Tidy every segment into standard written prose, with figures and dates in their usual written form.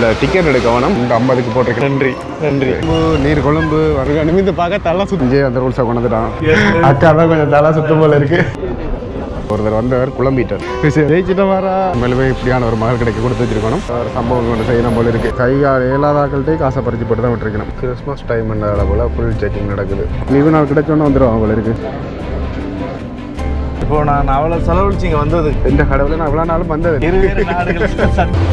இந்த டிக்கெட் எடுக்க வேணும். இந்த 50க்கு போட்டிருக்கேன். நன்றி நன்றி. நீர் கொழும்பு வருக நிமிந்து பார்க்க தலை சுத்தம் அந்த ரூல்ஸை கொண்டு வந்துட்டான். அக்கா தான் கொஞ்சம் தலை சுத்தம் போல இருக்கு. ஒருத்தர் வந்தவர் குழம்பிட்டார். ஜெயிச்சுட்டு வரா மேலுமே இப்படியான ஒரு மகள் கிடைக்க கொடுத்து வச்சிருக்கணும். ஒரு சம்பவம் ஒன்று செய்யணும் போல இருக்கு. கையால் ஏழாதாக்கள்கிட்டே காசை பறிச்சு போட்டு தான் விட்டுருக்கணும். கிறிஸ்மஸ் டைம் போல ஃபுல் செக்கிங் நடக்குது. லீவு நாள் கிடைச்சோன்னு வந்துடும் போல இருக்கு. இப்போ நான் அவ்வளோ செலவழிச்சு இங்கே வந்தது இந்த கடவுளை நான் அவ்வளோ நாளும் வந்தது. இருவேறு நாடுகள்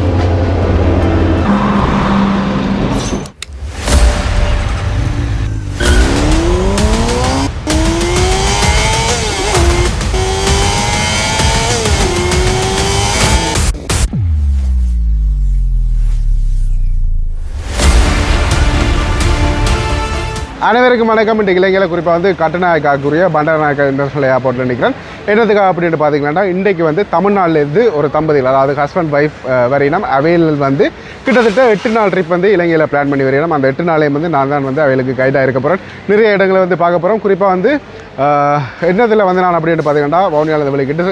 அனைவருக்கும் வணக்கம். இன்றைக்கு இளைஞர்களை குறிப்பாக வந்து கட்டுநாயக்காக்குரிய பண்டநாயக்கா இன்டர்நேஷனல் ஏர்போர்ட்டில் நிற்கிறேன். என்னதுக்காக அப்படின்ட்டு பார்த்தீங்கன்னா இன்றைக்கு வந்து தமிழ்நாட்டிலேருந்து ஒரு தம்பதிகள், அதாவது ஹஸ்பண்ட் ஒய்ஃப் வரையினம் அவையில் வந்து கிட்டத்தட்ட 8 நாள் ட்ரிப் வந்து இலங்கையில் பிளான் பண்ணி வரையினோம். அந்த 8 நாளையும் வந்து நான் தான் வந்து அவைகளுக்கு கைடாக இருக்க போகிறேன். நிறைய இடங்களை வந்து பார்க்க போகிறோம். குறிப்பாக வந்து என்னதில் வந்து நான் அப்படின்ட்டு பார்த்தீங்கன்னா வவுனியாவில் வலிக்கிட்டு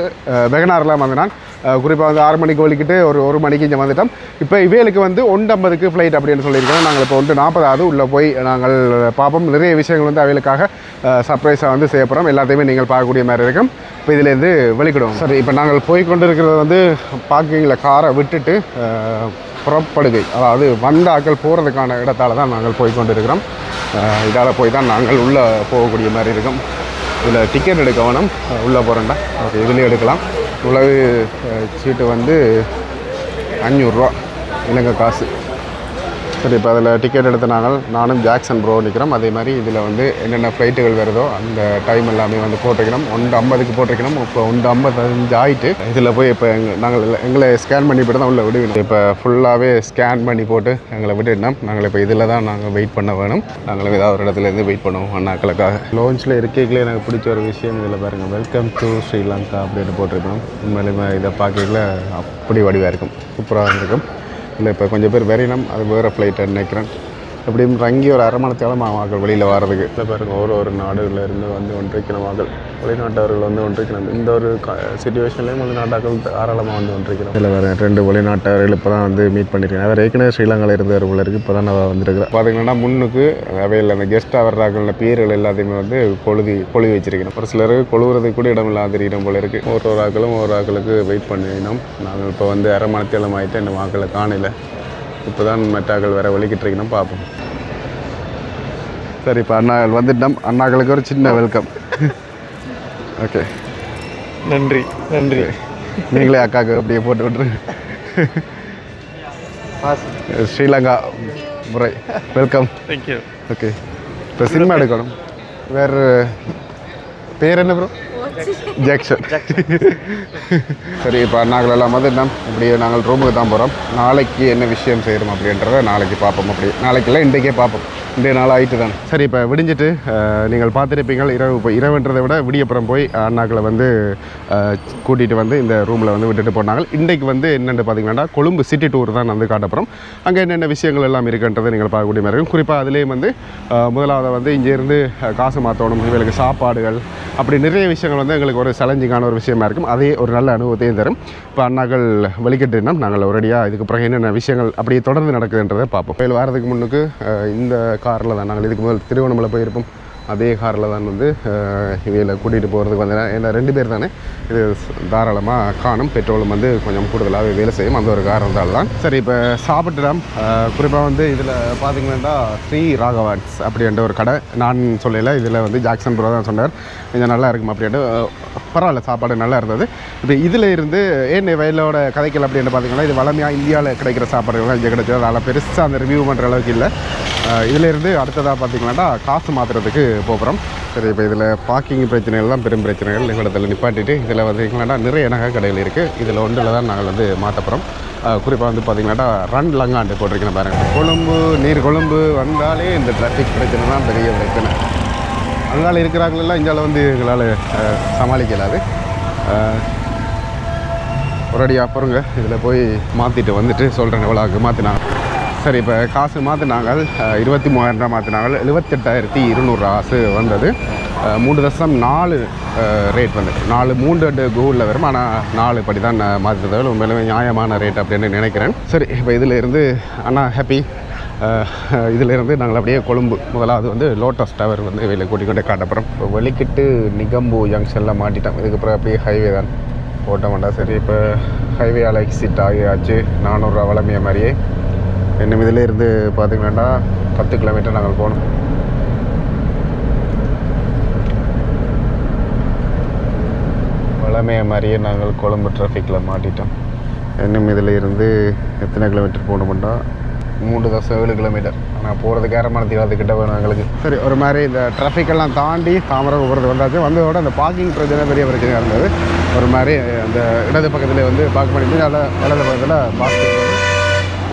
வெகனாரில் வந்து நான் குறிப்பாக வந்து 6 மணிக்கு வலிக்கிட்டு ஒரு மணிக்கு இங்கே வந்துட்டோம். இப்போ இவைகளுக்கு வந்து 1:50க்கு ஃப்ளைட் அப்படின்னு சொல்லியிருக்கோம். நாங்கள் இப்போ 1:40 உள்ளே போய் நாங்கள் பார்ப்போம். நிறைய விஷயங்கள் வந்து அவைகளுக்காக சர்ப்ரைஸாக வந்து செய்ய போகிறோம். எல்லாத்தையுமே நீங்கள் பார்க்கக்கூடிய மாதிரி இருக்கும். இப்போ இதிலேருந்து வெளிக்கிடுவோம். சரி, இப்போ நாங்கள் போய் கொண்டு இருக்கிறது வந்து பார்க்கிங்கில் காரை விட்டுட்டு புறப்படுகை, அதாவது வந்த ஆக்கள் போகிறதுக்கான இடத்தால் தான் நாங்கள் போய் கொண்டு இருக்கிறோம். இதால் போய் தான் நாங்கள் உள்ளே போகக்கூடிய மாதிரி இருக்கும். இதில் டிக்கெட் எடுக்க வேணும். உள்ளே போகிறேன்டா. ஓகே, இதுலேயும் எடுக்கலாம். உழவு சீட்டு வந்து 500 ரூபா இலங்கை காசு. சரி, இப்போ அதில் டிக்கெட் எடுத்து நானும் ஜாக்சன் ப்ரோ நிற்கிறோம். அதே மாதிரி இதில் வந்து என்னென்ன ஃப்ளைட்டுகள் வருதோ அந்த டைம் எல்லாமே வந்து போட்டிருக்கணும். 1:50க்கு போட்டிருக்கணும். இப்போ 1:55 ஆகிட்டு இதில் போய் இப்போ எங்களை ஸ்கேன் பண்ணி போட்டு தான் உள்ளே விடுவினோம். இப்போ ஃபுல்லாகவே ஸ்கேன் பண்ணி போட்டு எங்களை விட்டுட்டோம். நாங்கள் இப்போ இதில் தான் நாங்கள் வெயிட் பண்ண வேணும். நாங்களும் ஏதாவது ஒரு இடத்துலேருந்து வெயிட் பண்ணுவோம் அண்ணாக்களுக்காக. லோன்ச்சில் இருக்கைகளே எனக்கு பிடிச்ச ஒரு விஷயம் இதில் பாருங்கள், வெல்கம் டு ஸ்ரீலங்கா அப்படின்னு போட்டிருக்கணும். உண்மையிலுமே இதை பார்க்கல அப்படி வடிவாக இருக்கும், சூப்பராக இருக்கும். இல்லை இப்போ கொஞ்சம் பேர் வெறினம், அது வேறு ஃப்ளைட்டை நினைக்கிறேன். எப்படியும் தங்கி ஒரு 1/2 மணி நேரம் மக்கள் வெளியில் வர்றதுக்கு. இல்லை பாருங்கள், ஒரு நாடுகளிலிருந்து வந்து ஒன்றிக்கிற மக்கள், வெளிநாட்டவர்கள் வந்து ஒன்றிக்கணும். இந்த ஒரு சிச்சுவேஷன்லேயும் வெளிநாட்டாக்கள் தாராளமாக வந்து ஒன்றிக்கிறோம். இல்லை வேறு 2 வெளிநாட்டவர்கள் இப்போ தான் வந்து மீட் பண்ணியிருக்கேன். அவர் ஏற்கனவே ஸ்ரீலங்காவில் இருந்தவர் போல இருக்குது. இப்போ தான் நான் வந்துருக்கிறேன். பார்த்தீங்கன்னா முன்னுக்கு அவையில் அந்த கெஸ்ட்டாக வர்றாக்கள் பேர்கள் எல்லாத்தையுமே வந்து கொழுவி வச்சிருக்கணும். ஒரு சிலருக்கு கொழுவுறதுக்கு கூட இடம் இல்லாத இடம் போல இருக்குது. ஒரு ஆக்களுக்கு வெயிட் பண்ணினோம். நாங்கள் இப்போ வந்து 1/2 மணி நேரம் ஆகிட்டு இந்த மக்களை காணல. இப்போ தான் மெட்டாக்கள் வேறு வலிக்கிட்டு இருக்கணும், பார்ப்போம். சரி, இப்போ அண்ணாக்கள் வந்துட்டோம். அண்ணாக்களுக்கு ஒரு சின்ன வெல்கம். ஓகே, நன்றி நன்றி. நீங்களே அக்காவுக்கு அப்படியே போட்டு விட்ருங்க. ஸ்ரீலங்கா முறை வெல்கம். தேங்க்யூ. ஓகே, இப்போ சினிமா எடுக்கணும். வேறு பேர் என்ன ப்ரோ? ஜாக்சன். சரி, இப்போ நாங்கள் எல்லாம் வந்துட்டோம். இப்படியே நாங்கள் ரூமுக்கு தான் போகிறோம். நாளைக்கு என்ன விஷயம் செய்கிறோம் அப்படின்றத நாளைக்கு பார்ப்போம். அப்படி நாளைக்கு இல்லை, இன்றைக்கே பார்ப்போம். இன்றைய நாள் ஆகிட்டு தான். சரி, இப்போ விடிஞ்சிட்டு நீங்கள் பார்த்துருப்பீங்கள். இரவுன்றதை விட விடியப்புறம் போய் அண்ணாக்களை வந்து கூட்டிகிட்டு வந்து இந்த ரூமில் வந்து விட்டுட்டு போனாங்க. இன்றைக்கு வந்து என்னென்னு பார்த்தீங்கன்னா கொழும்பு சிட்டி டூர் தான் வந்து காட்டப்புறம். அங்கே என்னென்ன விஷயங்கள் எல்லாம் இருக்குன்றதை நீங்கள் பார்க்கக்கூடிய மாதிரி இருக்கும். குறிப்பாக அதுலேயும் வந்து முதலாவது வந்து இங்கேருந்து காசு மாற்றணும், இவங்களுக்கு சாப்பாடுகள், அப்படி நிறைய விஷயங்கள் வந்து எங்களுக்கு ஒரு சேலஞ்சிங்கான ஒரு விஷயமா இருக்கும். அதே ஒரு நல்ல அனுபவத்தையும் தரும். இப்போ அண்ணாக்கள் வலிக்கிட்டுனா நாங்கள் ஒரேடியாக இதுக்கு பிறகு என்னென்ன விஷயங்கள் அப்படியே தொடர்ந்து நடக்குதுன்றதை பார்ப்போம். கோயில் வாரத்துக்கு முன்னுக்கு இந்த காரில் தான் நாங்கள் இதுக்கு முதல் திருவண்ணாமலை போயிருப்போம். அதே காரில் தான் வந்து இவையில் கூட்டிகிட்டு போகிறதுக்கு வந்து, ஏன்னா 2 பேர் தானே, இது தாராளமாக காணும். பெட்ரோலும் வந்து கொஞ்சம் கூடுதலாகவே வேலை செய்யும். அந்த ஒரு காரணத்தால் தான். சரி, இப்போ சாப்பிட்டுலாம். குறிப்பாக வந்து இதில் பார்த்திங்கன்னா ஸ்ரீ ராகவாட்ஸ் அப்படின்ற ஒரு கடை. நான் சொல்லலை, இதில் வந்து ஜாக்சன் ப்ரோ தான் சொன்னார் கொஞ்சம் நல்லா இருக்கும் அப்படின்ட்டு. பரவாயில்ல, சாப்பாடு நல்லா இருந்தது. இப்போ இதில் இருந்து ஏன் வயலோட கதைகள் அப்படின்னு பார்த்தீங்கன்னா, இது வளமையாக இந்தியாவில் கிடைக்கிற சாப்பாடுகள் இங்கே கிடைச்சது. அதனால் பெருசாக அந்த ரிவ்யூ பண்ணுற அளவுக்கு இல்லை. இதிலேருந்து அடுத்ததாக பார்த்திங்கன்னா காசு மாற்றுறதுக்கு போகிறோம். சரி, இப்போ இதில் பார்க்கிங் பிரச்சனைகள் தான் பெரும் பிரச்சனைகள். எங்களிடத்தில் நிப்பாட்டிட்டு இதில் பார்த்திங்கன்னா நிறைய நகை கடைகள் இருக்குது. இதில் ஒன்றில் தான் நாங்கள் வந்து மாற்றப்போகிறோம். குறிப்பாக வந்து பார்த்திங்கன்னா ரன் லங்காண்டு போட்டிருக்கேன் பாருங்கள். கொழும்பு நீர் கொழும்பு வந்தாலே இந்த டிராஃபிக் பிரச்சனை தான் பெரிய பிரச்சனை. அங்கால இருக்கிறாங்களெல்லாம் இங்கால வந்து எங்களால் சமாளிக்கலாது. ஒரடியாக போகிறோங்க. இதில் போய் மாற்றிட்டு வந்துட்டு சொல்கிறேன் எவ்வளோக்கு மாற்றினாங்க. சரி இப்போ காசு மாற்றினாங்க 23,000 மாற்றினாங்க 78,200 காசு வந்தது 3.4 ரேட் வந்து 4.3 கூகுளில் வரும் ஆனால் 4 படி தான் மாற்றுறது உண்மையிலுமே நியாயமான ரேட் அப்படின்னு நினைக்கிறேன். சரி இப்போ இதில் இருந்து அண்ணா ஹாப்பி இதிலிருந்து நாங்கள் அப்படியே கொழும்பு முதலாவது வந்து லோட்டஸ் டவர் வந்து வெளியே கூட்டிக் கொண்டே காட்டப்புறம் இப்போ வெளிக்கிட்டு நிகம்பு ஜங்ஷனில் மாட்டிட்டோம். இதுக்கப்புறம் அப்படியே ஹைவே தான் ஓட்ட வேண்டாம். சரி இப்போ ஹைவேயால் எக்ஸிட் ஆகியாச்சு 400 ரூபா வளமைய மாதிரியே. இன்னும் இதில் இருந்து பார்த்திங்கன்னா 10 கிலோமீட்டர் நாங்கள் போகணும். வளமைய மாதிரியே நாங்கள் கொழும்பு டிராஃபிக்கில் மாட்டிட்டோம். இன்னும் இதில் இருந்து எத்தனை கிலோமீட்டர் போகணும்னா 3.7 கிலோமீட்டர். ஆனால் போகிறதுக்கு ஏறமானத்துக்கு அதுக்கிட்ட வேணும் எங்களுக்கு. சரி ஒரு மாதிரி இந்த டிராஃபிக்கெல்லாம் தாண்டி தாமரை போகிறது வந்தாச்சு. வந்ததோட அந்த பார்க்கிங் பிரச்சனை பெரிய பிரச்சனையாக இருந்தது. ஒரு மாதிரி அந்த இடது பக்கத்தில் வந்து பார்க்க பண்ணிட்டு அதில் வலது பக்கத்தில் பார்க்கிங்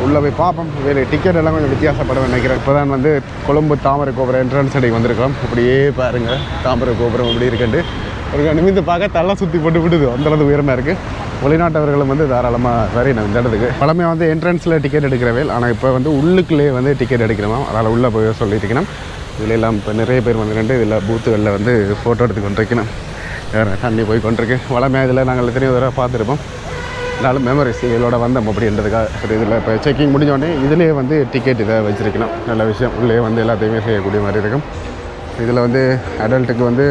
உள்ளே போய் பார்ப்போம். வேறு டிக்கெட் எல்லாம் கொஞ்சம் வித்தியாசப்பட நினைக்கிறேன். இப்போ தான் வந்து கொழும்பு தாமரை கோபுரம் என்ட்ரன்ஸ் அடிக்கு வந்திருக்கோம். இப்படியே பாருங்கள் தாமரை கோபுரம் இப்படி இருக்குண்டு ஒரு நிமிந்து பார்க்க தலை சுற்றி போட்டு விடுது. அந்தளவு உயரமாக இருக்குது. வெளிநாட்டவர்களும் வந்து தாராளமாக வரையணும் இந்த இடத்துக்கு. பழமையாக வந்து என்ட்ரன்ஸில் டிக்கெட் எடுக்கிறவே, ஆனால் இப்போ வந்து உள்ளுக்குள்ளேயே வந்து டிக்கெட் எடுக்கணுமா, அதனால் உள்ளே போய் சொல்லியிருக்கணும். இதில் எல்லாம் இப்போ நிறைய பேர் வந்து இதில் பூத்துகளில் வந்து ஃபோட்டோ எடுத்து கொண்டிருக்கணும். வேறு தண்ணி போய் கொண்டிருக்கு. வளமையாக இதில் நாங்கள் எத்தனையோ தடவை பார்த்துருப்போம். அதனால மெமரிஸ் இதோட வந்தோம் அப்படின்றதுக்காக. சரி இதில் இப்போ செக்கிங் முடிஞ்சோடனே இதிலே வந்து டிக்கெட் இதை வச்சுருக்கணும். நல்ல விஷயம். உள்ளே வந்து எல்லாத்தையுமே செய்யக்கூடிய மாதிரி இருக்கும். இதில் வந்து அடல்ட்டுக்கு வந்து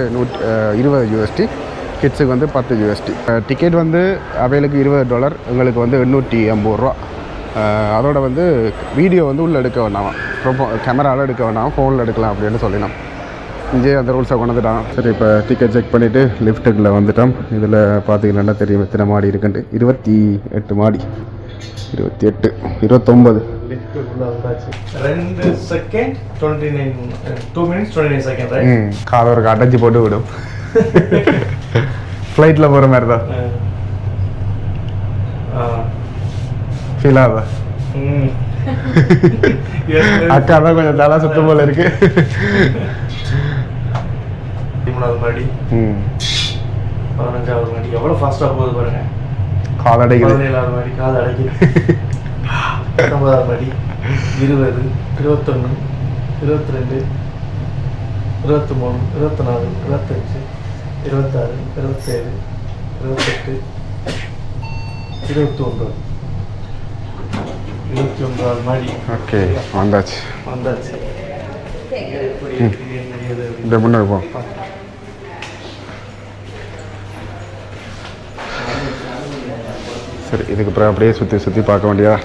20 USD, கிட்ஸுக்கு வந்து 10 USD. டிக்கெட் வந்து அவைகளுக்கு $20, எங்களுக்கு வந்து 880 ரூபா. அதோட வந்து வீடியோ வந்து உள்ளே எடுக்க வேண்டாம், கேமராவில் எடுக்க வேண்டாம், ஃபோனில் எடுக்கலாம் அப்படின்னு சொல்லினோம். இங்கே அந்த ரூல்ஸை கொண்டு வந்துட்டான். சரி இப்போ டிக்கெட் செக் பண்ணிவிட்டு லிஃப்ட்டுக்குள்ளே வந்துட்டோம். இதில் பார்த்தீங்கன்னா தெரியும் எத்தனை மாடி இருக்குன்ட்டு. 28 மாடி, 28, 29. 2 செகண்ட் 2 minutes 29 செகண்ட் ரைட். காலை ஒரு அடைச்சி போட்டு விடும். ஃப்ளைட்டில் போகிற மாதிரி தான் ஃபீல் ஆகுதா? அக்கா தான் கொஞ்சம் தலை சுத்தம் போல இருக்கு. 13வது மாடி, 15வது மாடி எவ்வளோ ஃபாஸ்ட்டாக போகுது பாருங்க. கால் அடைக்குது. 17வது மாடி கால் அடைக்குது. 19வது மாடி 20, 21, 22, 23, 24, 25, 26, 27, 28, 29, 29வது மாடி. ஓகே வந்தாச்சு. இந்த முன்னாடி போ. சரி இதுக்கப்புறம் அப்படியே சுற்றி பார்க்க வேண்டியதா.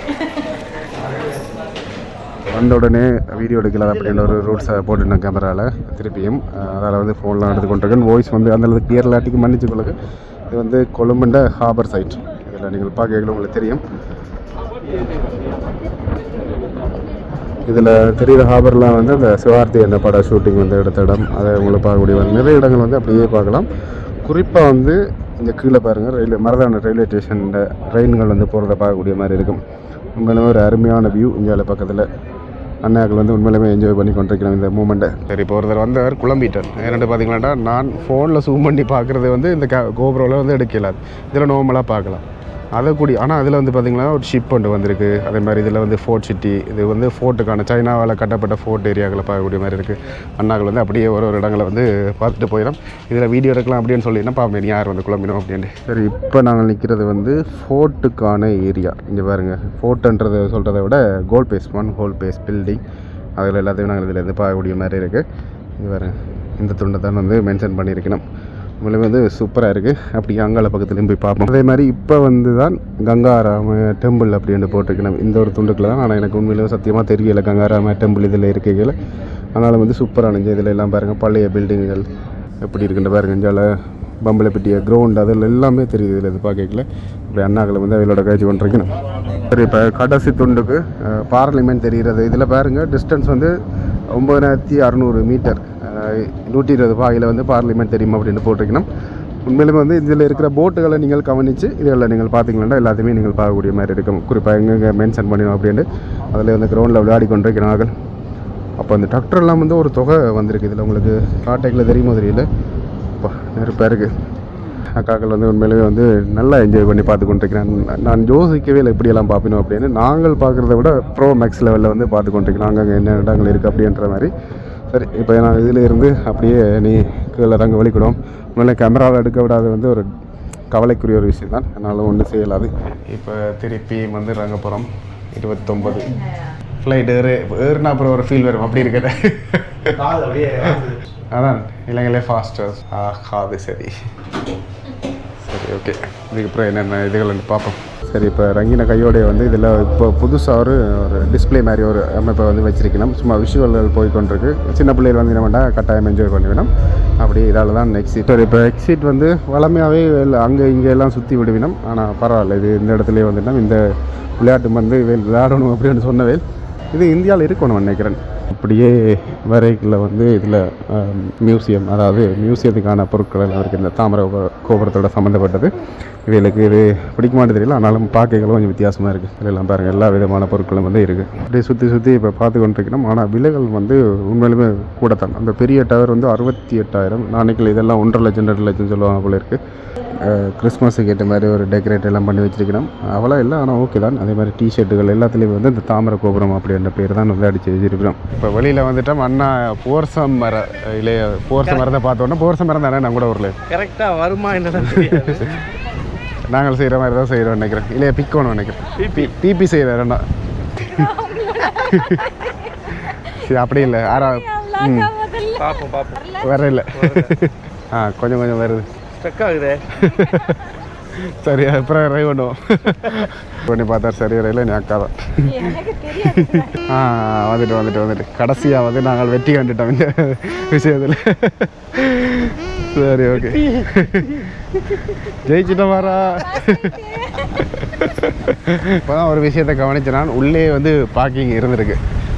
வந்த உடனே வீடியோ எடுக்கலாம் அப்படின்ற ஒரு ரூல்ஸை போட்டுருந்தேன் கேமராவில் திருப்பியும். அதில் வந்து ஃபோன்லாம் எடுத்து கொண்டிருக்கேன். வாய்ஸ் வந்து அந்தளவுக்கு கிளியர் இல்லாட்டிக்கு மன்னிச்சு கொள்ளுங்க. இது வந்து கொழும்புண்ட ஹார்பர் சைட். இதில் நீங்கள் பார்க்கல உங்களுக்கு தெரியும். இதில் தெரிகிற ஹார்பர்லாம் வந்து அந்த சிவார்த்தி என்ற பட ஷூட்டிங் வந்து எடுத்த இடம். அதை உங்களை பார்க்கக்கூடிய நிறைய இடங்கள் வந்து அப்படியே பார்க்கலாம். குறிப்பாக வந்து இங்கே கீழே பாருங்கள் மரதான ரயில்வே ஸ்டேஷன் ட்ரெயின்கள் வந்து போகிறத பார்க்கக்கூடிய மாதிரி இருக்கும். உண்மையிலுமே ஒரு அருமையான வியூ. இங்கே பக்கத்தில் அண்ணாக்கள் வந்து உண்மையிலுமே என்ஜாய் பண்ணி கொண்டிருக்கிறோம் இந்த மூமெண்ட்டை. சரி இப்போ ஒருத்தர் வந்தவர் குழம்பிட்டார். ஏன்னு பார்த்தீங்கன்னா நான் ஃபோனில் ஜூம் பண்ணி பார்க்குறது வந்து இந்த கோபுரோவில் வந்து எடுக்கலாது. இதில் நார்மலாக பார்க்கலாம் அதை கூடி. ஆனால் அதில் வந்து பார்த்திங்கன்னா ஒரு ஷிப் ஒன்று வந்திருக்கு. அதே மாதிரி இதில் வந்து ஃபோர்ட் சிட்டி, இது வந்து ஃபோர்ட்டுக்கான சைனாவால் கட்டப்பட்ட ஃபோர்ட் ஏரியாக்களை பார்க்கக்கூடிய மாதிரி இருக்குது. அண்ணாக்கள் வந்து அப்படியே ஒரு இடங்களை வந்து பார்த்துட்டு போயிடும். இதில் வீடியோ எடுக்கலாம் அப்படின்னு சொல்லினா பார்ப்பேன் யார் வந்து குழம்பினோம் அப்படின்ட்டு. சரி இப்போ நாங்கள் நிற்கிறது வந்து ஃபோர்ட்டுக்கான ஏரியா. இங்கே பாருங்கள், ஃபோர்ட்டுன்றது சொல்கிறத விட கோல் பேஸ் 1 ஹோல் பேஸ் பில்டிங், அதில் எல்லாத்தையும் நாங்கள் இதில் இருந்து பார்க்கக்கூடிய மாதிரி இருக்குது. இங்கே பாருங்கள், இந்த துண்டை தான் வந்து மென்ஷன் பண்ணியிருக்கணும். உண்மையிலே வந்து சூப்பராக இருக்குது. அப்படி அங்காள பக்கத்துலேயும் போய் பார்ப்போம். அதே மாதிரி இப்போ வந்து தான் கங்காராம டெம்பிள் அப்படின்னு போட்டிருக்கணும் இந்த ஒரு துண்டுக்கில் தான். ஆனால் எனக்கு உண்மையிலே சத்தியமாக தெரியலை கங்காராம டெம்பிள் இதில் இருக்கைகள். அதனால் வந்து சூப்பராக இதில் எல்லாம் பாருங்கள் பழைய பில்டிங்குகள் எப்படி இருக்குன்ற பாருங்கள். இஞ்சால பம்பளைப்பட்டிய கிரவுண்ட் அதில் எல்லாமே தெரியுது இதில் இது பார்க்கல. இப்படி அண்ணாக்களை வந்து அவளோட காய்ச்சி கொண்டிருக்கணும். சரி இப்போ கடைசி துண்டுக்கு பார்லிமெண்ட் தெரிகிறது. இதில் பாருங்கள் டிஸ்டன்ஸ் வந்து 9600 மீட்டர், 120 பாயில் வந்து பார்லிமெண்ட் தெரியுமா அப்படின்னு போட்டிருக்கணும். உண்மையிலுமே வந்து இதில் இருக்கிற போட்டுகளை நீங்கள் கவனித்து இதில் நீங்கள் பார்த்தீங்கன்னா எல்லாத்தையுமே நீங்கள் பார்க்கக்கூடிய மாதிரி இருக்கும். குறிப்பாக எங்கெங்கே மென்ஷன் பண்ணிடும் அப்படின்ட்டு அதில் வந்து கிரவுண்டில் விளையாடி கொண்டிருக்கிறார்கள். அப்போ அந்த டாக்டர்லாம் வந்து ஒரு தொகை வந்திருக்கு. இதில் உங்களுக்கு காட்டைக்கில் தெரியுமோ தெரியல. அப்போ நெருப்பாக இருக்குது. அக்காக்கள் வந்து உண்மையிலேயே வந்து நல்லா என்ஜாய் பண்ணி பார்த்து கொண்டிருக்கிறேன். நான் யோசிக்கவே இல்லை இப்படியெல்லாம் பார்க்கணும் அப்படின்னு. நாங்கள் பார்க்குறத விட ப்ரோ மேக்ஸ் லெவலில் வந்து பார்த்து கொண்டிருக்கிறோம். அங்கங்கே என்ன இடங்கள் இருக்குது அப்படின்ற மாதிரி. சரி, இப்போ நான் இதில் இருந்து அப்படியே நீ கீழே ரங்க வலிக்கிடும். உண்மையிலே கேமராவில் எடுக்க விடாது வந்து ஒரு கவலைக்குரிய ஒரு விஷயம் தான். அதனால் ஒன்றும் செய்யலாது. இப்போ திருப்பி வந்து ரங்க போகிறோம். 29 ஃப்ளைட் ஏறுனா அப்புறம் ஒரு ஃபீல் வரும். அப்படி இருக்கிற அதான் இலங்கையிலே ஃபாஸ்டர் ஆகாது. சரி சரி, ஓகே. இதுக்கப்புறம் என்னென்ன இதுகள் பார்ப்போம். சரி, இப்போ ரங்கின கையோடைய வந்து இதில் இப்போ புதுசாக ஒரு டிஸ்பிளே மாதிரி ஒரு அமைப்பை வந்து வச்சிருக்கணும். சும்மா விஷுவல்கள் போய்கொண்டிருக்கு. சின்ன பிள்ளைகள் வந்து என்ன பண்ணால் கட்டாயம் என்ஜாய் பண்ணிவிடும். அப்படி இதால் தான் எக்ஸிட். சரி, இப்போ எக்ஸிட் வந்து வளமையாகவே அங்கே இங்கே எல்லாம் சுற்றி விடுவினோம். ஆனால் பரவாயில்ல, இது இந்த இடத்துலேயே வந்துட்டோம். இந்த விளையாட்டு வந்து விளையாடணும் அப்படின்னு சொன்னவே இது இந்தியாவில் இருக்கணும் நினைக்கிறேன். அப்படியே வரைக்குள்ள வந்து இதில் மியூசியம், அதாவது மியூசியத்துக்கான பொருட்கள் எல்லாம் இருக்குது. இந்த தாமரை கோபுரத்தோட சம்மந்தப்பட்டது. இவைகளுக்கு இது பிடிக்க மாட்டேது தெரியல, ஆனாலும் பார்க்கங்களும் கொஞ்சம் வித்தியாசமாக இருக்குது. இதெல்லாம் பாருங்கள், எல்லா விதமான பொருட்களும் வந்து இருக்குது. அப்படியே சுற்றி சுற்றி இப்போ பார்த்து கொண்டிருக்கணும். ஆனால் விலைகள் வந்து உண்மையிலுமே கூடத்தான். அந்த பெரிய டவர் வந்து 68,000. நாளைக்கு இதெல்லாம் 1.5 லட்சம் 2 லட்சம் சொல்லுவாங்க போல இருக்குது. கிறிஸ்மஸுக்கு ஏற்ற மாதிரி ஒரு டெக்கரேட் எல்லாம் பண்ணி வச்சுருக்கணும். அவ்வளோ இல்லை, ஆனால் ஓகே தான். அதே மாதிரி டிஷர்ட்டுகள் எல்லாத்துலேயுமே வந்து இந்த தாமரை கோபுரம் அப்படின்ற பேர் தான் வந்து அடித்து வச்சிருக்கிறோம். இப்போ வெளியில் வந்துட்டோம். அண்ணா போர்சம் மரம் இல்லையே, போர்சம் மரத்தை பார்த்தோன்னா போர்சம் மரம் தானே நான் கூட ஊரில் கரெக்டாக வருமா என்ன நாங்கள் செய்கிற மாதிரி தான் செய்கிறோம் நினைக்கிறேன். இல்லையா பிக்கோன்னு நினைக்கிறேன். பிபி செய்கிறேன்டா. சரி, அப்படி இல்லை. பார்ப்போம் பார்ப்போம். வர இல்லை. கொஞ்சம் கொஞ்சம் வருது. ஸ்ட்ரக் ஆகுது. சரி, அப்புறம் ட்ரை பண்ணுவோம். பண்ணி பார்த்தா சரி வரையில நீ அக்கா தான். வந்துட்டு கடைசியாக வந்து நாங்கள் வெற்றி கண்டுட்டோம் இந்த விஷயத்தில். சரி, ஓகே. ஜெயிச்சிட்டோம் வரா. இப்போ தான் ஒரு விஷயத்தை கவனிச்சேன். நான் உள்ளே வந்து பார்க்கிங் இருந்திருக்கு.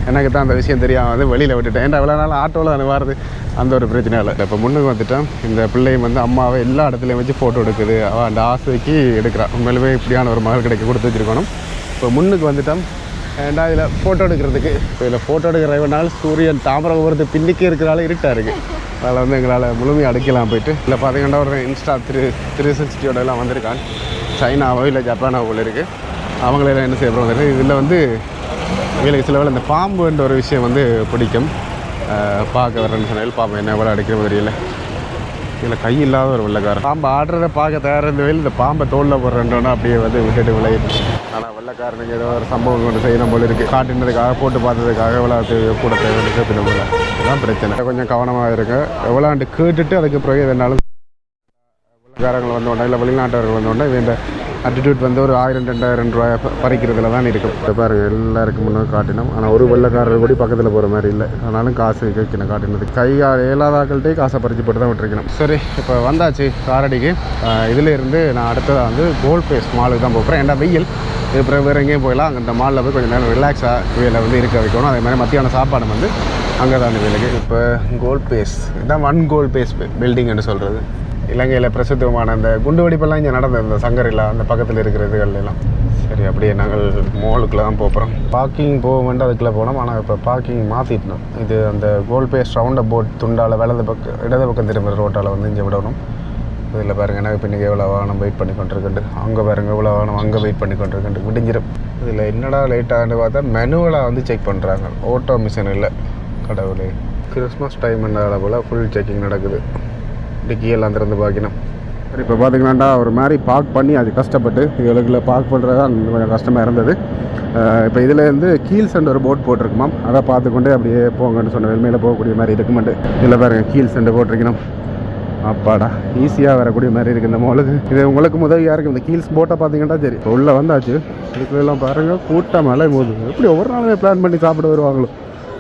எனக்கு தான் அந்த விஷயம் தெரியாமல் வந்து வெளியில் விட்டுட்டேன். ஏன்டா இவ்வளோ நாள் ஆட்டோவில் அனுவாருது, அந்த ஒரு பிரச்சனை இல்லை. இப்போ முன்னுக்கு வந்துட்டேன். இந்த பிள்ளையும் வந்து அம்மாவை எல்லா இடத்துலையும் வச்சு ஃபோட்டோ எடுக்குது. அவள் அந்த ஆசைக்கு எடுக்கிறான். உண்மையிலுமே இப்படியான ஒரு மகள் கிடைக்க கொடுத்து வச்சுருக்கணும். இப்போ முன்னுக்கு வந்துட்டோம். ஏன்டா இதில் ஃபோட்டோ எடுக்கிறதுக்கு. இப்போ இதில் ஃபோட்டோ எடுக்கிற நாள் சூரியன் தாமரை போகிறது பின்னிக்கே இருக்கிறால இருட்டாக இருக்குது. அதில் வந்து எங்களால் முழுமையாக அடுக்கலாம் போயிட்டு. இல்லை பார்த்தீங்கன்னா ஒரு இன்ஸ்டா 360 எல்லாம் வந்திருக்கான். சைனாவோ இல்லை ஜப்பானாவோ இருக்குது. அவங்களெல்லாம் என்ன செய்யப்படுறோம் வந்துருக்கு. இதில் வந்து இவங்களுக்கு சில வேலை இந்த பாம்புன்ற ஒரு விஷயம் வந்து பிடிக்கும். பார்க்க வரேன்னு சொன்னால் பாம்பு என்ன எவ்வளோ அடிக்கிற தெரியல. இதில் கை இல்லாத ஒரு வெள்ளைக்காரன் பாம்பு ஆடுறதை பார்க்க தயாராக இருந்த வயல் இந்த பாம்பை தோளில் போடுறேன்றோன்னா அப்படியே வந்து விட்டுட்டு விளையிட்டு. ஆனால் வெள்ளைக்காரனுக்கு ஏதோ ஒரு சம்பவம் கொண்டு செய்யணும் போல இருக்குது. காட்டுன்றதுக்காக போட்டு பார்த்ததுக்காக எவ்வளோ கூட தேவை பின்ன போல. இதுதான் பிரச்சனை. கொஞ்சம் கவனமாக இருக்கு. எவ்வளோண்டு கேட்டுட்டு அதுக்கப்புறம் எதுனாலும் வெள்ளைக்காரங்கள் வந்தோடனே இல்லை வெளிநாட்டவர்கள் வந்தோடனே இந்த அட்டிடியூட் வந்து ஒரு 1000-2000 ரூபாய் பறிக்கிறதுல தான் இருக்கும். பாருங்கள், எல்லாருக்கும் முன்னாடி காட்டினோம். ஆனால் ஒரு வெள்ளைக்காரர் கூட பக்கத்தில் போகிற மாதிரி இல்லை. ஆனாலும் காசு கேட்கணும் காட்டினது. ஏழாதாக்கள்கிட்டே காசை பறிச்சு போட்டு தான் விட்டுருக்கணும். சரி, இப்போ வந்தாச்சு காரடிக்கு. இதில் இருந்து நான் அடுத்ததாக வந்து கோல்ட் பேஸ் மாலுக்கு தான் போகிறேன். ஏன்னா வெயில் இப்போ வேறு எங்கேயும் போயிடலாம். அங்கே இந்த மாலில் போய் கொஞ்சம் நேரம் ரிலாக்ஸாக இவையில் வந்து இருக்க வைக்கணும். அதே மாதிரி மத்தியான சாப்பாடு வந்து அங்கே தான் இவைகளுக்கு. இப்போ கோல்ட் பேஸ் இதான் 1 கோல்ட் பேஸ் பில்டிங்னு சொல்கிறது. இலங்கையில் பிரசித்தமான அந்த குண்டு வெடிப்பெல்லாம் இங்கே நடந்தது. இந்த சங்கரில் அந்த பக்கத்தில் இருக்கிறதுகள் எல்லாம். சரி, அப்படியே நாங்கள் மாலுக்குள்ளே தான் போகிறோம். பார்க்கிங் போக வேண்டாம், அதுக்குள்ளே போனோம். ஆனால் இப்போ பார்க்கிங் மாற்றிட்டோம். இது அந்த கோல்ட் பேஸ் ரவுண்ட் போட் துண்டால் இடது பக்கம் திரும்புகிற ரோட்டால் வந்து இங்கே விடணும். இதில் பாருங்கள், எனக்கு இப்போ இன்றைக்கி எவ்வளோ வாகனம் வெயிட் பண்ணி கொண்டிருக்குண்டு. அங்கே பாருங்கள் எவ்வளோ வாகனம் அங்கே வெயிட் பண்ணி கொண்டிருக்குண்டு. விடிஞ்சிடும். இதில் என்னடா லேட்டாகன்னு பார்த்தா மெனுவலாக வந்து செக் பண்ணுறாங்க. ஓட்டோ மிஷின் இல்லை. கடவுளே, கிறிஸ்மஸ் டைம்ன்றதால போல் ஃபுல் செக்கிங் நடக்குது. டிக்கியெல்லாம் திறந்து பார்க்கணும். சரி, இப்போ பார்த்திங்கன்னாண்டா ஒரு மாதிரி பார்க் பண்ணி அது கஷ்டப்பட்டு இவளுக்குள்ள பார்க் பண்ணுறது தான் கொஞ்சம் கஷ்டமாக இருந்தது. இப்போ இதிலேருந்து கீல்ஸ்ன்ற ஒரு போட் போட்டிருக்குமாம். அதை பார்த்துக்கொண்டே அப்படியே போங்கன்னு சொன்ன வெள்மையில் போகக்கூடிய மாதிரி இருக்குமெண்டு. இதில் பாருங்கள், கீல்ஸ்ன்ற போட்டிருக்கணும். அப்பாடா, ஈஸியாக வரக்கூடிய மாதிரி இருக்குது இந்த மாலுக்கு. இது உங்களுக்கு உதவியாக இருக்குது. இந்த கீல்ஸ் போட்டை பார்த்தீங்கன்னா சரி, இப்போ உள்ளே வந்தாச்சு. இதுக்குள்ளெல்லாம் பாருங்கள், கூட்டம் மழை போது எப்படி ஒவ்வொரு நாளுமே பிளான் பண்ணி சாப்பிட வருவாங்களோ.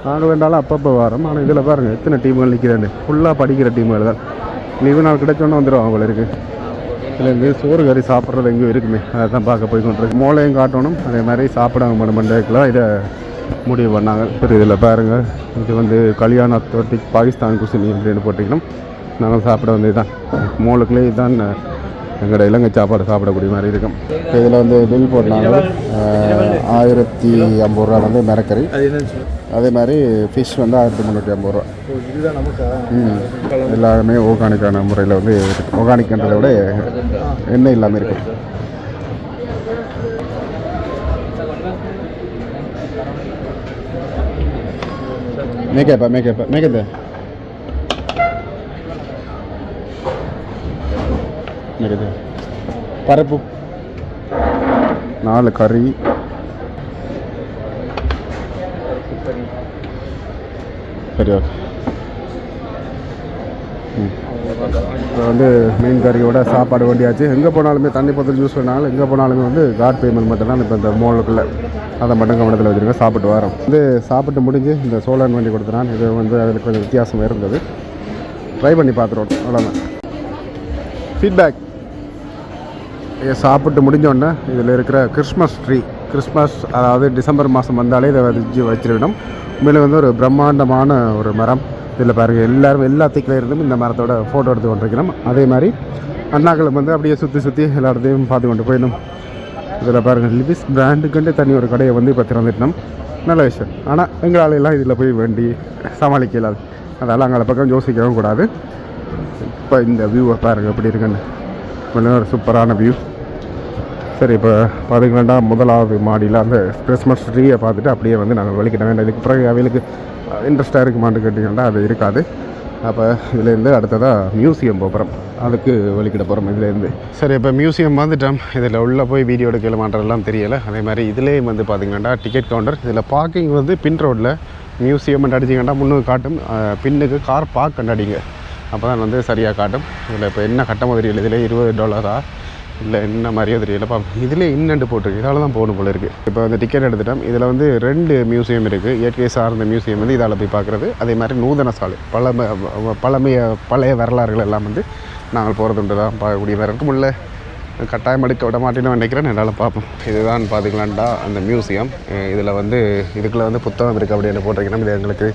நாங்கள் வேண்டாலும் அப்பப்போ வரோம். ஆனால் இதில் பாருங்கள் எத்தனை டீம்கள் நிற்கிறேன். ஃபுல்லாக படிக்கிற டீம்கள் தான். லீவு நாள் கிடைச்சோன்னு வந்துடும் அவங்கள இருக்குது. இதில் இங்கே சோறு கறி சாப்பிட்றது எங்கேயும் இருக்குமே, அதை தான் பார்க்க போய் கொண்டிருக்கு. மூளையும் காட்டணும், அதே மாதிரி சாப்பிடாம மண்டேக்கெலாம் இதை முடிவு பண்ணாங்க. சரி, இதில் பாருங்கள், இது வந்து கல்யாண அத்தோட்டிக் பாகிஸ்தான் குசினி அப்படின்னு போட்டிக்கணும். நாங்கள் சாப்பிட வந்து இதுதான் மோலுக்குள்ளே இதுதான் எங்களோட இலங்கை சாப்பாடு சாப்பிடக்கூடிய மாதிரி இருக்கும். இதில் வந்து பில் போட்டாங்க 1050 ரூபா வந்து மிரக்கறி, அதே மாதிரி ஃபிஷ் வந்து 1350 ரூபா. எல்லாருமே ஆர்கானிக்கான முறையில் வந்து ஆர்கானிக்ன்றதை விட எண்ணெய் இல்லாமல் இருக்கும். மேக்கேப்பா பரப்பு 4 கறி, சரி ஓகே. இப்போ வந்து மெயின் கறியோட சாப்பாடு வண்டியாச்சு. எங்கே போனாலுமே தண்ணி பத்திரம் ஜூஸ் வேணாலும் எங்கே போனாலுமே வந்து கார்ட் பேமெண்ட் மட்டும் தான். இப்போ இந்த மோலுக்குள்ளே அதை மட்டும் கவனத்தில் வச்சுருக்கேன். சாப்பிட்டு வரோம். வந்து சாப்பிட்டு முடிஞ்சு இந்த சோழன் வண்டி கொடுத்துறான். இது வந்து அதில் கொஞ்சம் வித்தியாசம் இருந்தது. ட்ரை பண்ணி பார்த்துருவோம், அவ்வளோதான். ஃபீட்பேக் சாப்பிட்டு முடிஞ்சோடனே இதில் இருக்கிற கிறிஸ்மஸ் அதாவது டிசம்பர் மாதம் வந்தாலே இதை வச்சிருக்கணும். உண்மையிலே வந்து ஒரு பிரம்மாண்டமான ஒரு மரம். இதில் பாருங்கள், எல்லா திக்கில் இருந்தும் இந்த மரத்தோட ஃபோட்டோ எடுத்து கொண்டிருக்கணும். அதே மாதிரி அண்ணாக்களும் வந்து அப்படியே சுற்றி எல்லா இடத்தையும் பார்த்து கொண்டு போயிடணும். இதில் பாருங்கள், லிவிஸ் பிராண்டுக்குண்டு தனி ஒரு கடையை வந்து இப்போ திறந்துட்டோம். நல்ல விஷயம். ஆனால் எங்களால் எல்லாம் இதில் போய் வேண்டி சமாளிக்க இல்லாது. அதனால் அங்கே பக்கம் யோசிக்கவும் கூடாது. இப்போ இந்த வியூவை பாருங்கள் எப்படி இருக்குன்னு. ஒரு சூப்பரான வியூ. சரி, இப்போ பார்த்திங்கன்னா முதலாவது மாடியில் அந்த கிறிஸ்மஸ் ட்ரீயை பார்த்துட்டு அப்படியே வந்து நாங்கள் வெளிக்கிட வேண்டாம். இதுக்கு பிறகு அவைகளுக்கு இன்ட்ரெஸ்ட்டாக இருக்குமான்னு கேட்டிங்கன்னா அது இருக்காது. அப்போ இதுலேருந்து அடுத்ததாக மியூசியம் போகிறோம். அதுக்கு வெளிக்கிட போகிறோம் இதுலேருந்து. சரி, இப்போ மியூசியம் வந்துட்டோம். இதில் உள்ளே போய் வீடியோ எடுக்கலாமான்றதெல்லாம் தெரியலை. அதே மாதிரி இதுலேயும் வந்து பார்த்திங்கன்னா டிக்கெட் கவுண்டர். இதில் பார்க்கிங் வந்து பின் ரோட்டில் மியூசியம் அடிச்சிங்கன்னா முன்னுக்கு காட்டும், பின்னுக்கு கார் பார்க் கண்டாடிங்க. அப்போ தான் வந்து சரியாக காட்டும். இதில் இப்போ என்ன கட்ட மாதிரி இல்லை. இதில் $20 இல்லை என்ன மாதிரியோ தெரியல. பார்ப்போம். இதில் இன்னண்டு போட்டிருக்கு. இதால் தான் போகணும் போல இருக்குது. இப்போ வந்து டிக்கெட் எடுத்துட்டோம். இதில் வந்து 2 மியூசியம் இருக்குது. இயற்கை சார்ந்த மியூசியம் வந்து இதால் போய் பார்க்குறது. அதே மாதிரி நூதன சாலை பழைய வரலாறுகள் எல்லாம் வந்து நாங்கள் போகிறதுண்டு தான் பார்க்கக்கூடிய மாதிரி இருக்கும். உள்ள கட்டாயம் எடுக்க விட மாட்டேன்னு நினைக்கிறேன். என்னால் பார்ப்போம். இதுதான் பார்த்துக்கலான்டா அந்த மியூசியம். இதில் வந்து இதுக்குள்ளே வந்து புத்தகம் இருக்குது அப்படின்னு போட்டிருக்கணும். இது எங்களுக்கு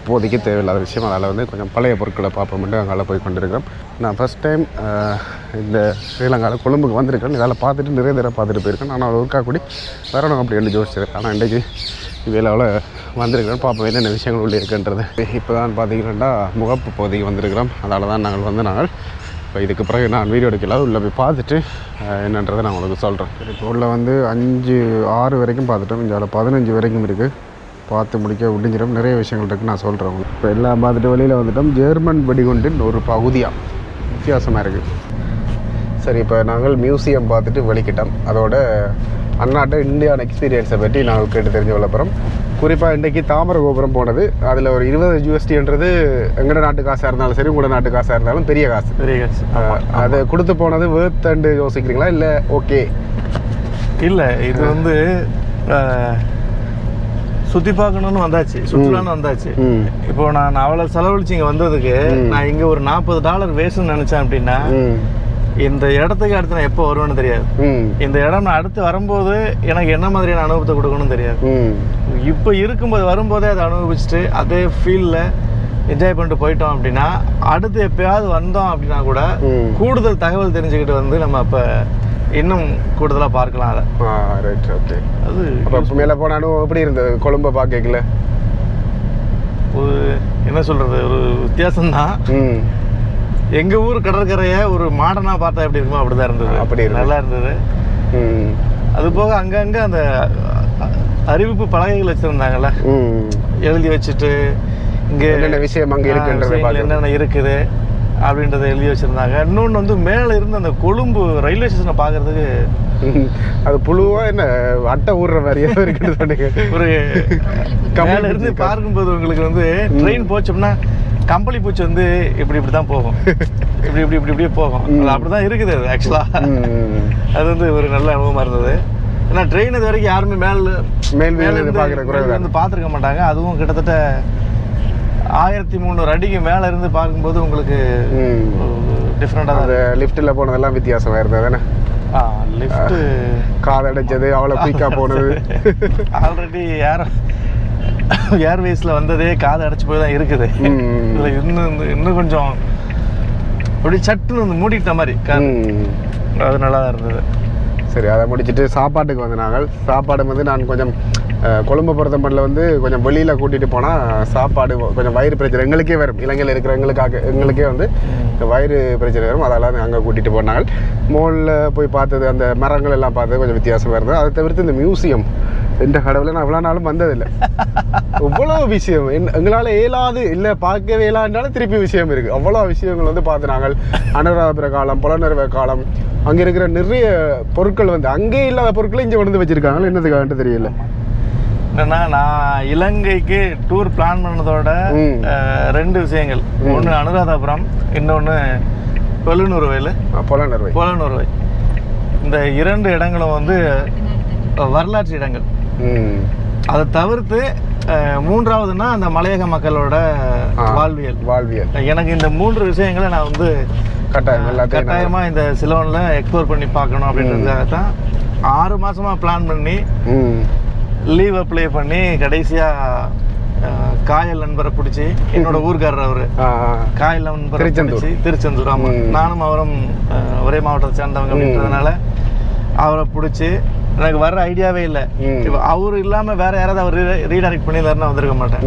இப்போதைக்கு தேவையில்லாத விஷயம். அதனால் வந்து கொஞ்சம் பழைய பொருட்களை பார்ப்போம்ட்டு அங்கே போய் கொண்டிருக்கிறோம். நான் ஃபஸ்ட் டைம் இந்த ஸ்ரீலங்காவில் கொழும்புக்கு வந்திருக்கேன். இதால் பார்த்துட்டு நிறைய தடவை பார்த்துட்டு போயிருக்கேன். நான் ஒருக்கா கூடி வரணும் அப்படி என்று யோசிச்சிருக்கேன். ஆனால் இன்றைக்கி வேலையில் வந்திருக்கிறேன். பார்ப்போம் என்னென்ன விஷயங்கள் உள்ளே இருக்குன்றது. இப்போ தான் பார்த்திங்கன்னா முகப்பு பகுதிக்கு வந்திருக்கிறோம். அதனால தான் நாங்கள் இப்போ இதுக்கு பிறகு நான் வீடியோ எடுக்கலாம். உள்ளே போய் பார்த்துட்டு என்னன்றதை நான் உங்களுக்கு சொல்கிறேன். இப்போ உள்ள வந்து 5, 6 வரைக்கும் பார்த்துட்டோம். இங்கே 15 வரைக்கும் இருக்குது. பார்த்து முடிக்க முடிஞ்சிடும். நிறைய விஷயங்கள் இருக்குது, நான் சொல்கிறேன் உங்களுக்கு. இப்போ எல்லாம் பார்த்துட்டு வெளியில் வந்துட்டோம். ஜெர்மன் வெடிகுண்டின் ஒரு பகுதியாக வித்தியாசமாக இருக்குது. சரி, இப்போ நாங்கள் மியூசியம் பார்த்துட்டு வெளிக்கிட்டோம். அதோட அந்நாட்டு இந்தியான் எக்ஸ்பீரியன்ஸை பற்றி நாங்கள் கேட்டு தெரிஞ்சு கொள்ள போகிறோம். குறிப்பாக இன்றைக்கி தாமரை கோபுரம் போனது. அதில் ஒரு $20 எங்களோட நாட்டு காசாக இருந்தாலும் சரி, உங்களோட நாட்டு காசாக இருந்தாலும் பெரிய காசு. அதை கொடுத்து போனது வேர்த்தண்டு யோசிக்கிறீங்களா இல்லை ஓகே? இல்லை, இது வந்து சுற்றி பார்க்கணுன்னு வந்தாச்சு, சுற்றுலான்னு வந்தாச்சு. இப்போ நான் அவ்வளோ செலவழிச்சு இங்கே வந்ததுக்கு நான் இங்கே ஒரு $40 வேஸ்ட்னு நினச்சேன் அப்படின்னா இந்த இடத்துக்கு அடுத்து நான் எப்போ வருவேன்னு தெரியாது. இந்த இடம் நான் அடுத்து வரும்போது எனக்கு என்ன மாதிரியான அனுபவத்தை கொடுக்கணும்னு தெரியாது. இப்போ இருக்கும்போது வரும்போதே அதை அனுபவிச்சுட்டு அதே ஃபீல்டில் என்ஜாய் பண்ணிட்டு போயிட்டோம் அப்படின்னா அடுத்து எப்பயாவது வந்தோம் அப்படின்னா கூட கூடுதல் தகவல் தெரிஞ்சுக்கிட்டு வந்து நம்ம அப்போ இன்னும் கூடுதலாக பார்க்கலாம். அதை ரைட், ஓகே. அது அப்போ மேலே போன அனுபவம் எப்படி இருந்தது? கொழும்பை பார்க்கல ஒரு என்ன சொல்கிறது, ஒரு வித்தியாசம்தான். எங்கள் ஊர் கடற்கரையை ஒரு மாடர்னாக பார்த்தா எப்படி இருக்குமோ அப்படி தான் இருந்தது. அப்படி நல்லா இருந்தது. அது போக அங்கங்கே அந்த அறிவிப்பு பலகைகள் வச்சுருந்தாங்கல்ல, எழுதி வச்சுட்டு இங்கே என்னென்ன விஷயம் அங்கே இருக்குன்றது, என்னென்ன இருக்குது அப்படின்றத எழுதி வச்சுருந்தாங்க. இன்னொன்று வந்து மேலே இருந்து அந்த கொழும்பு ரயில்வே ஸ்டேஷனை பார்க்குறதுக்கு அது புழுவாக என்ன அட்டை ஊடுற மாதிரியே இருக்குன்னு சொன்னீங்க. ஒரு மேலே இருந்து பார்க்கும்போது உங்களுக்கு வந்து ட்ரெயின் போச்சோம்னா கம்பளி பூச்சி வந்து இப்படி தான் போகும், இப்படியே போகும். அது அப்படி தான் இருக்குது. அது ஆக்சுவலாக அது வந்து ஒரு நல்ல அனுபவமாக இருந்தது. ஏன்னா ட்ரெயின் இது வரைக்கும் யாருமே மேலே வந்து பார்த்துருக்க மாட்டாங்க. அதுவும் கிட்டத்தட்ட 1300 அடிக்கு மேலே இருந்து பார்க்கும்போது உங்களுக்கு டிஃப்ரெண்டாக அந்த லிஃப்ட்டில் போனதெல்லாம் வித்தியாசமாக இருந்தது தானே? லிஃப்ட்டு காதடைச்சது, அவ்வளோ குயிக்காக போனது. ஆல்ரெடி ஏர்வேஸில் வந்ததே காது அடைச்சி போய் தான் இருக்குது. இதில் இன்னும் கொஞ்சம் அப்படி சட்டுன்னு வந்து மூடிட்ட மாதிரி கார். அது நல்லா தான் இருந்தது. சரி, அதை முடிச்சுட்டு சாப்பாட்டுக்கு வந்து நாங்கள் சாப்பாடு வந்து நான் கொஞ்சம் கொழும்பு பொறுத்தமட்டில் வந்து கொஞ்சம் வெளியில் கூட்டிகிட்டு போனால் சாப்பாடு கொஞ்சம் வயிறு பிரச்சனை எங்களுக்கே வரும். இலங்கையில் எங்களுக்கே வந்து வயிறு பிரச்சனை வரும். அதெல்லாம் அங்கே கூட்டிகிட்டு போனாங்க. மோலில் போய் பார்த்தது, அந்த மரங்கள் எல்லாம் பார்த்தது கொஞ்சம் வித்தியாசமாக இருந்தது. அதை தவிர்த்து இந்த மியூசியம் எந்த கடவுளை நான் இவ்வளோ நாளும் வந்ததில்லை. இவ்வளோ விஷயம் எங்களால் இயலாது இல்லை பார்க்கவே இயலாதுனாலும் திருப்பி விஷயம் இருக்குது. அவ்வளோ விஷயங்கள் வந்து பார்த்து நாங்கள் அனுராதபுர காலம், புலனறுவை காலம், அங்கே இருக்கிற நிறைய பொருட்கள் வந்து அங்கே இல்லாத பொருட்களை இங்கே கொண்டு வந்து வச்சுருக்காங்க. என்னதுக்காகன்ட்டு தெரியல. என்னன்னா, நான் இலங்கைக்கு டூர் பிளான் பண்ணதோட 2 விஷயங்கள். ஒன்று அனுராதபுரம், இன்னொன்று புலனறுவை. இந்த 2 இடங்களும் வந்து வரலாற்று இடங்கள். அதை தவிர்த்து 3வதுன்னா அந்த மலையக மக்களோட வாழ்வியல். எனக்கு இந்த 3 விஷயங்களை நான் வந்து கட்டாயமாக இந்த சிலோனில் எக்ஸ்ப்ளோர் பண்ணி பார்க்கணும் அப்படின்றதுக்காக தான் 6 மாசமா பிளான் பண்ணி லீவ் அப்ளை பண்ணி கடைசியாக காயல் நண்பரை பிடிச்சி, என்னோட ஊர்க்காரர் அவரு, காயல் நண்பரை பிடிச்சி திருச்செந்தூர். ஆமாம், நானும் அவரும் ஒரே மாவட்டத்தை சேர்ந்தவங்க அப்படின்றதுனால அவரை பிடிச்சி, எனக்கு வர்ற ஐடியாவே இல்லை. இப்போ அவர் இல்லாமல் வேற யாராவது அவர் ரீடைரக்ட் பண்ணியிருந்தாருன்னா வந்திருக்க மாட்டேன்.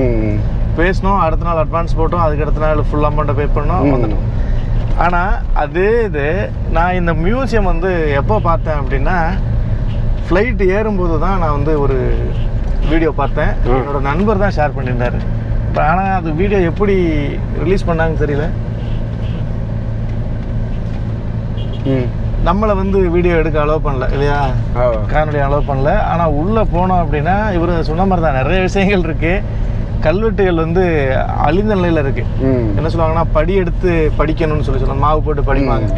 பேசணும், அடுத்த நாள் அட்வான்ஸ் போட்டோம், அதுக்கு அடுத்த நாள் ஃபுல் அமௌண்ட்டை பே பண்ணோம், வந்துட்டோம். ஆனால் இது நான் இந்த மியூசியம் வந்து எப்போ பார்த்தேன் அப்படின்னா, ஃப்ளைட் ஏறும்போது தான் நான் வந்து ஒரு வீடியோ பார்த்தேன். என்னோட நண்பர் தான் ஷேர் பண்ணியிருந்தாரு. ஆனால் அது வீடியோ எப்படி ரிலீஸ் பண்ணாங்கன்னு தெரியல. நம்மளை வந்து வீடியோ எடுக்க அலோவ் பண்ணல இல்லையா, காணொலி அலோவ் பண்ணல. ஆனால் உள்ளே போனோம் அப்படின்னா இவர் சொன்ன மாதிரி தான் நிறைய விஷயங்கள் இருக்குது. கல்வெட்டுகள் வந்து அழிந்த நிலையில் இருக்குது. என்ன சொல்லுவாங்கன்னா, படி எடுத்து படிக்கணும்னு சொல்லி மாவு போட்டு படிப்பாங்க.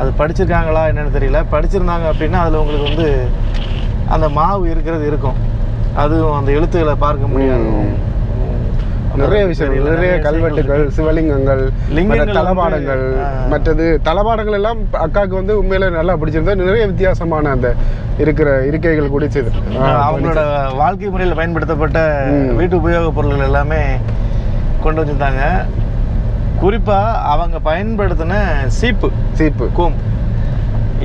அது படிச்சிருக்காங்களா என்னன்னு தெரியல. படிச்சிருந்தாங்க அப்படின்னா அதில் உங்களுக்கு வந்து அந்த மாவு இருக்கும். அதுவும் அந்த எழுத்துக்களை பார்க்க முடியாது. நிறைய விஷயங்கள், நிறைய கல்வெட்டுகள், சிவலிங்கங்கள், தளபாடங்கள், மற்றது தளபாடங்கள் எல்லாம் அக்காவுக்கு வந்து உண்மையில நல்லா பிடிச்சிருந்தா. நிறைய வித்தியாசமான அந்த இருக்கிற இருக்கைகள் குடிச்சது. அவங்களோட வாழ்க்கை முறையில் பயன்படுத்தப்பட்ட வீட்டு உபயோகப் பொருட்கள் எல்லாமே கொண்டு வச்சிருந்தாங்க. குறிப்பாக அவங்க பயன்படுத்தின சீப்பு கூம்,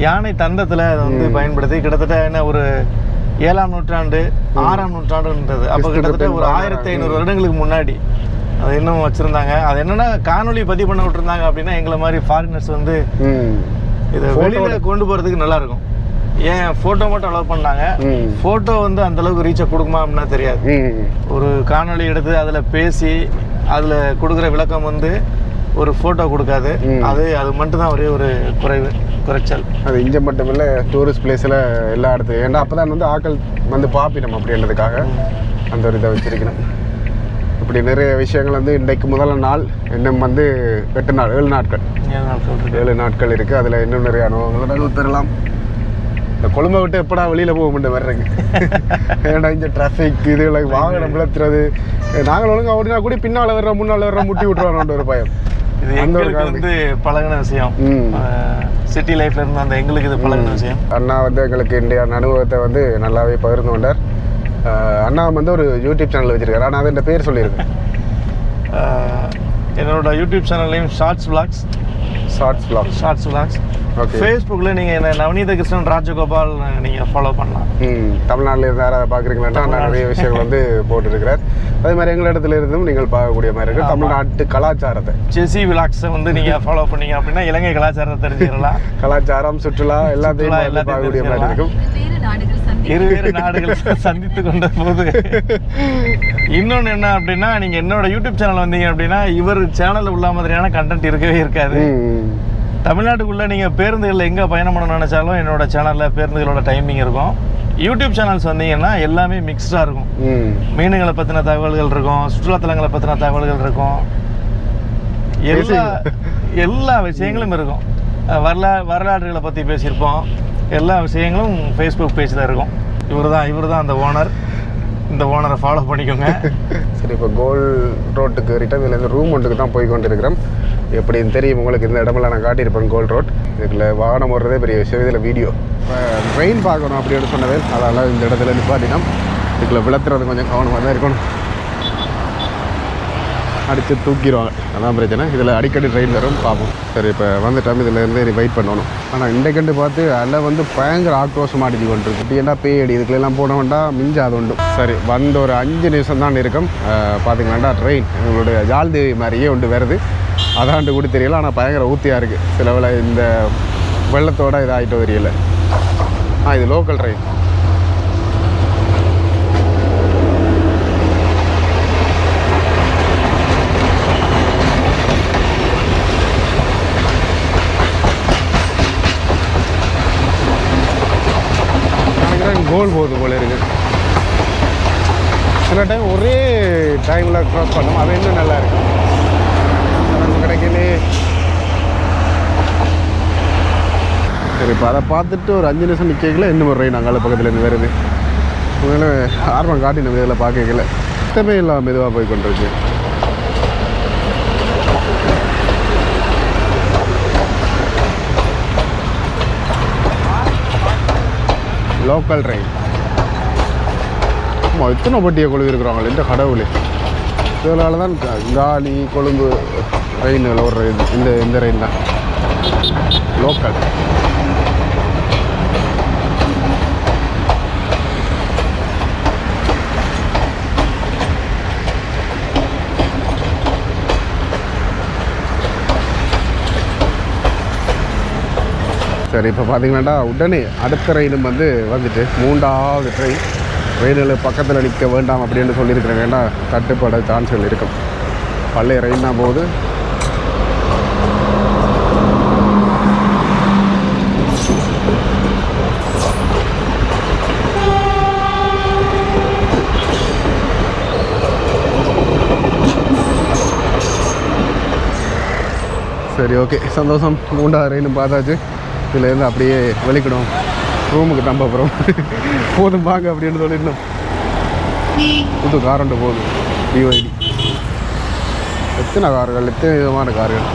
யானை தந்தத்தில் அதை வந்து பயன்படுத்தி கிட்டத்தட்ட என்ன ஒரு 7ஆம் நூற்றாண்டு 6ஆம் நூற்றாண்டுன்றது. அப்போ கிட்டத்தட்ட ஒரு 1500 வருடங்களுக்கு முன்னாடி அது இன்னும் வச்சுருந்தாங்க. அது என்னென்னா, காணொலி பதிவு பண்ண விட்டுருந்தாங்க அப்படின்னா எங்களை மாதிரி ஃபாரினர்ஸ் வந்து இதை வெளியில் கொண்டு போகிறதுக்கு நல்லாயிருக்கும். ஏன் ஃபோட்டோ மட்டும் அலோவ் பண்ணாங்க. ஃபோட்டோ வந்து அந்தளவுக்கு ரீச்சை கொடுக்குமா அப்படின்னா தெரியாது. ஒரு காணொலி எடுத்து அதில் பேசி அதில் கொடுக்குற விளக்கம் வந்து ஒரு ஃபோட்டோ கொடுக்காது. அது மட்டும் தான் ஒரே ஒரு குறைச்சல். அது இங்கே மட்டும் இல்லை, டூரிஸ்ட் பிளேஸில் எல்லா இடத்துலையும். ஏன்னா அப்போ தான் வந்து ஆக்கள் வந்து பார்ப்பினோம் அப்படின்றதுக்காக அந்த ஒரு இதை வச்சிருக்கணும். இப்படி நிறைய விஷயங்கள் வந்து இன்றைக்கு முதல் நாள், இன்னும் வந்து 7 நாட்கள் இருக்குது. அதில் இன்னும் நிறைய அனுபவங்கள் பெறலாம். இந்த கொழும்பை விட்டு எப்படா வெளியில் போக முடியும் வர்றதுக்கு. ஏன்னா இந்த டிராஃபிக் இதுகளை வாகனம் விளத்துறது, நாங்கள் ஒழுங்காக ஓடினா கூட பின்னால் முன்னால் முட்டி விட்டுருவானோன்ற ஒரு பயம். இது எங்களுக்கு வந்து பழகின விஷயம். சிட்டி லைஃப்ல இருந்து அந்த எங்களுக்கு இது பழகின விஷயம். அண்ணா வந்து எங்களுக்கு இந்திய அனுபவத்தை வந்து நல்லாவே பகிர்ந்து கொண்டார். அண்ணா வந்து ஒரு யூடியூப் சேனல் வச்சிருக்காரு. ஆனால் அது பேர் சொல்லியிருக்கேன். என்னோட யூடியூப் சேனல்லையும் ஷார்ட்ஸ் விளாக்ஸ். ஓகே. ஃபேஸ்புக்கில் நீங்கள் என்ன நவநீத கிருஷ்ணன் ராஜகோபால் நீங்கள் ஃபாலோ பண்ணலாம். தமிழ்நாட்டில் இருந்து யாராவது பார்க்குறீங்களா, நிறைய விஷயங்கள் வந்து போட்டுருக்கிறார். அதே மாதிரி எங்கள் இடத்துல இருந்தும் நீங்கள் பார்க்கக்கூடிய மாதிரி இருக்குது. தமிழ்நாட்டு கலாச்சாரத்தை ஜெசி விளாக்ஸை வந்து நீங்கள் ஃபாலோ பண்ணீங்க அப்படின்னா இலங்கை கலாச்சாரத்தை தெரிஞ்சுக்கலாம். கலாச்சாரம், சுற்றுலா எல்லாத்தையும் பார்க்கக்கூடிய மாதிரி இருக்கும். இருவேறு நாடுகள் சந்தித்து கொண்ட போது இன்னொன்று என்ன அப்படின்னா, நீங்கள் என்னோட யூடியூப் சேனல் வந்தீங்க அப்படின்னா இவர் சேனலில் உள்ள மாதிரியான கண்டென்ட் இருக்கவே இருக்காது. தமிழ்நாட்டுக்குள்ளே நீங்கள் பேருந்துகளில் எங்கே பயணம் பண்ணணும்னு நினச்சாலும் என்னோட சேனலில் பேருந்துகளோட டைமிங் இருக்கும். யூடியூப் சேனல்ஸ் வந்தீங்கன்னா எல்லாமே மிக்ஸ்டாக இருக்கும். மீனுங்களை பற்றின தகவல்கள் இருக்கும், சுற்றுலாத்தலங்களை பற்றின தகவல்கள் இருக்கும், எல்லா விஷயங்களும் இருக்கும். வரலாறுகளை பற்றி பேசியிருப்போம். எல்லா விஷயங்களும் ஃபேஸ்புக் பேஜில் இருக்கும். இவர் தான் அந்த ஓனர். இந்த ஓனரை ஃபாலோ பண்ணிக்கோங்க. சரி, இப்போ கோல் ரோட்டுக்கு ரிட்டர்ன் இதுலேருந்து ரூம் ஒன்றுக்கு தான் போய் கொண்டு இருக்கிறோம். எப்படின்னு தெரியும் உங்களுக்கு, இந்த இடமெல்லாம் நான் காட்டியிருப்பேன். கோல் ரோட் இதுக்குள்ள வாகனம் ஓடுறதே பெரிய விஷயம். இதில் வீடியோ ட்ரெயின் பார்க்கணும் அப்படின்னு சொன்னவே அதெல்லாம் இந்த இடத்துல நிப்பாட்டினோம். இதுக்குள்ள விளத்துறது கொஞ்சம் கவனமாக தான் இருக்கணும். அடித்து தூக்கிடுவாங்க. அதான் பிரச்சனை. இதில் அடிக்கடி ட்ரெயின் வரும் பார்ப்போம். சரி இப்போ வந்துட்டோம். இதில் இருந்து வெயிட் பண்ணணும். ஆனால் இன்றைக்கண்டு பார்த்து அதில் வந்து பயங்கர ஆக்ரோஷமாக அடிச்சு கொண்டிருக்கு. இப்படி என்ன பேயடி இதுக்குள்ளெல்லாம் போட வேண்டாம், மிஞ்சாது உண்டு. சரி வந்து ஒரு 5 நிமிஷம் தான் இருக்கும். பார்த்தீங்களாண்டா ட்ரெயின் எங்களுடைய ஜால்தேவி மாதிரியே ஒன்று வருது. அதாண்டு கூட தெரியல. ஆனால் பயங்கர ஊற்றியாக இருக்குது. சிலவில் இந்த வெள்ளத்தோடு இதாகிட்டோ தெரியல. இது லோக்கல் ட்ரெயின். கோல் போகுது போல இருக்கு. சில டைம் ஒரே டைமில் க்ராஸ் பண்ணோம். அது இன்னும் நல்லா இருக்கு. நமக்கு கிடைக்கலே. சரி இப்போ அதை பார்த்துட்டு ஒரு 5 நிமிஷம் நிற்கல இன்னும் ஒரு ட்ரெயின் அங்கால பக்கத்தில் இருந்து வருது. உங்களை ஆர்வம் காட்டி நம்ம இதில் பார்க்கல. சுத்தமே இல்லாமல் மெதுவாக போய் கொண்டிருக்கு. Local train. எத்தனை பட்டியை கொழுவி இருக்கிறாங்களே இந்த கடவுளே. இதனால தான் காலி கொழும்பு ட்ரெயினில் ஓடுற இந்த ட்ரெயின் தான் லோக்கல். சரி இப்போ பார்த்தீங்கன்னாடா உடனே அடுத்த ட்ரெயினும் வந்துட்டு 3வது ட்ரெயினில் பக்கத்தில் நிற்க வேண்டாம் அப்படின்னு சொல்லியிருக்கிறேன். ஏன்னா தட்டுப்பட சான்ஸ்கள் இருக்கும். பழைய ட்ரெயின் தான் போகுது. சரி ஓகே சந்தோஷம். 3வது ட்ரெயினும் பார்த்தாச்சு. இதுலேருந்து அப்படியே வெளிக்கிடும் ரூமுக்கு நம்ப போகிறோம். போதும் வாங்க அப்படின்னு சொல்லிடணும். புது காரண்டு போகுது. டிஒய்டி. எத்தனை கார்கள், எத்தனை விதமான கார்கள்.